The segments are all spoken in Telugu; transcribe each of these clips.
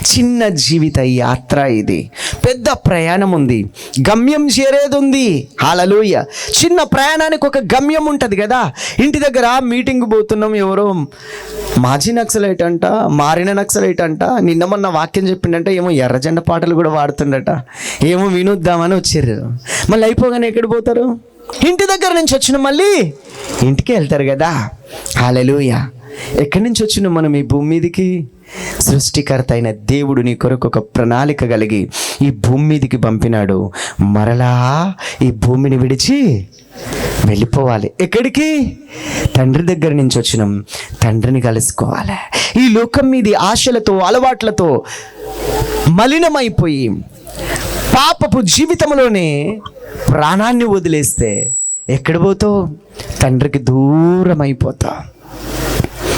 చిన్న జీవిత యాత్ర ఇది. పెద్ద ప్రయాణం ఉంది, గమ్యం చేరేది ఉంది. హల్లెలూయా. చిన్న ప్రయాణానికి ఒక గమ్యం ఉంటుంది కదా. ఇంటి దగ్గర మీటింగ్ పోతున్నాం, ఎవరో మాజీ నక్సలైట్ అంట, మారిన నక్సలైట్ అంట, నిన్న మొన్న వాక్యం చెప్పిండంటే ఏమో ఎర్రజెండ పాటలు కూడా వాడుతుండట, ఏమో వినొద్దామని వచ్చారు. మళ్ళీ అయిపోగానే ఎక్కడ పోతారు? ఇంటి దగ్గర నుంచి వచ్చిన మళ్ళీ ఇంటికి వెళ్తారు కదా. హల్లెలూయా. ఎక్కడి నుంచి వచ్చినాం మనం ఈ భూమి మీదకి? సృష్టికర్త అయిన దేవుడు నీ కొరకు ఒక ప్రణాళిక కలిగి ఈ భూమి మీదకి పంపినాడు. మరలా ఈ భూమిని విడిచి వెళ్ళిపోవాలి. ఎక్కడికి? తండ్రి దగ్గర నుంచి వచ్చినాం, తండ్రిని కలుసుకోవాలి. ఈ లోకం మీది ఆశలతో అలవాట్లతో మలినమైపోయి పాపపు జీవితంలోనే ప్రాణాన్ని వదిలేస్తే ఎక్కడ పోతావు? తండ్రికి దూరం అయిపోతావు.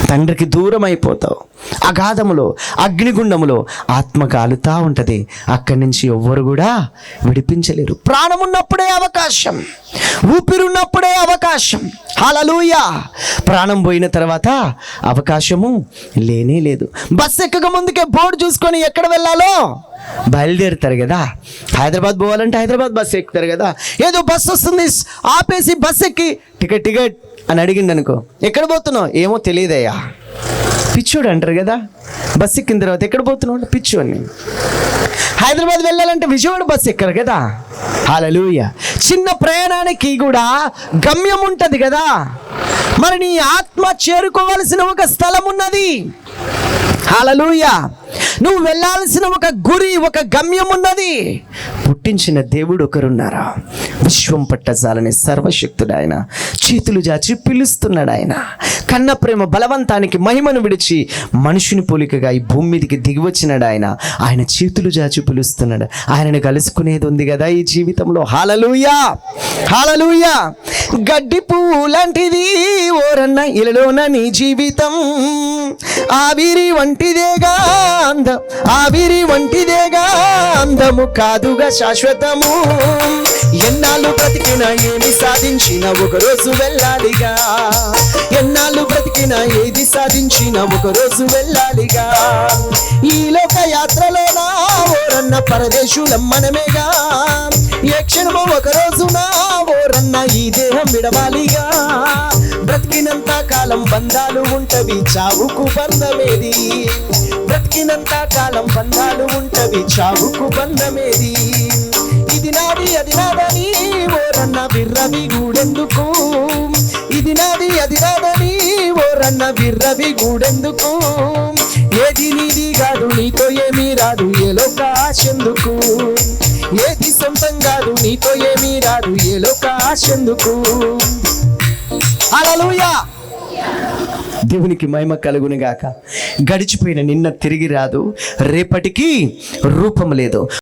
తండ్రికి దూరం అయిపోతావు. అగాధములో, అగ్నిగుండములో ఆత్మ కాలుతా ఉంటుంది. అక్కడి నుంచి ఎవ్వరు కూడా విడిపించలేరు. ప్రాణం ఉన్నప్పుడే అవకాశం, ఊపిరున్నప్పుడే అవకాశం. హల్లెలూయా. ప్రాణం పోయిన తర్వాత అవకాశము లేనే లేదు. బస్సు ఎక్కక ముందుకే బోర్డు చూసుకొని ఎక్కడ వెళ్ళాలో బయలుదేరుతారు కదా. హైదరాబాద్ పోవాలంటే హైదరాబాద్ బస్సు ఎక్కుతారు కదా. ఏదో బస్సు వస్తుంది ఆపేసి బస్సు ఎక్కి టికెట్ టికెట్ అని అడిగిండు అనుకో, ఎక్కడ పోతున్నావు? ఏమో తెలియదయ్యా. పిచ్చోడు అంటారు కదా. బస్సు ఎక్కిన తర్వాత ఎక్కడ పోతున్నావు? పిచ్చు అని. హైదరాబాద్ వెళ్ళాలంటే విజయవాడ బస్సు ఎక్కరు కదా. హల్లెలూయా. చిన్న ప్రయాణానికి కూడా గమ్యం ఉంటుంది కదా. మరి నీ ఆత్మ చేరుకోవాల్సిన ఒక స్థలం ఉన్నది. హల్లెలూయా. నువ్వు వెళ్ళాల్సిన ఒక గురి, ఒక గమ్యం ఉన్నది. పుట్టించిన దేవుడు ఒకరున్నారా? విశ్వం పట్టజాలని సర్వశక్తుడు ఆయన. చేతులు జాచి పిలుస్తున్నాడు ఆయన. కన్న ప్రేమ బలవంతానికి మహిమను విడిచి మనుషుని పోలికగా ఈ భూమి మీదకి దిగి వచ్చినాడు ఆయన. ఆయన చేతులు జాచి పిలుస్తున్నాడు. ఆయనను కలుసుకునేది ఉంది కదా ఈ జీవితంలో. హల్లెలూయా. హల్లెలూయా. గడ్డి పువ్వు లాంటిది ఓరన్న ఇలలోన నీ జీవితం, ఆవిరి వంటిదేగా అందం, ఆవిరి వంటిదేగా అందము కాదుగా శాశ్వతము. ఎన్నాళ్ళు బ్రతికినా ఏమి సాధించిన ఒకరోజు వెళ్ళాలిగా. ఎన్నాళ్ళు బ్రతికినా ఏది సాధించిన ఒకరోజు వెళ్ళాలిగా. ఈ లోక యాత్రలోనా ఓరన్న పరదేశులం మనమేగా. ఏ క్షణమో ఒక రోజున ఓరన్న ఈ దేహం విడవాలిగా. బ్రతికినంత కాలం బంధాలు ఉంటవి, చావుకు బంధమేది. బ్రతికినంత కాలం బంధాలు ఉంటవి, చావుకు బంధమేది. ఇది నాది అది నాదని ఓరన్న విర్రవి గూడెందుకు. ఇది నాది అది నాదని ఓరన్న విర్రవి గూడెందుకు. ఏది నీది కాదు, నీతో ఏమీ రాదు, ఏలో కాశెందుకు. ఏది సొంతం కాదు, నీతో ఏమీ రాదు, ఏలో కాశెందుకు. హల్లెలూయా. దేవునికి మహిమ కలుగును గాక. గడిచిపోయిన నిన్న తిరిగి రాదు, రేపటికి రూపం లేదు.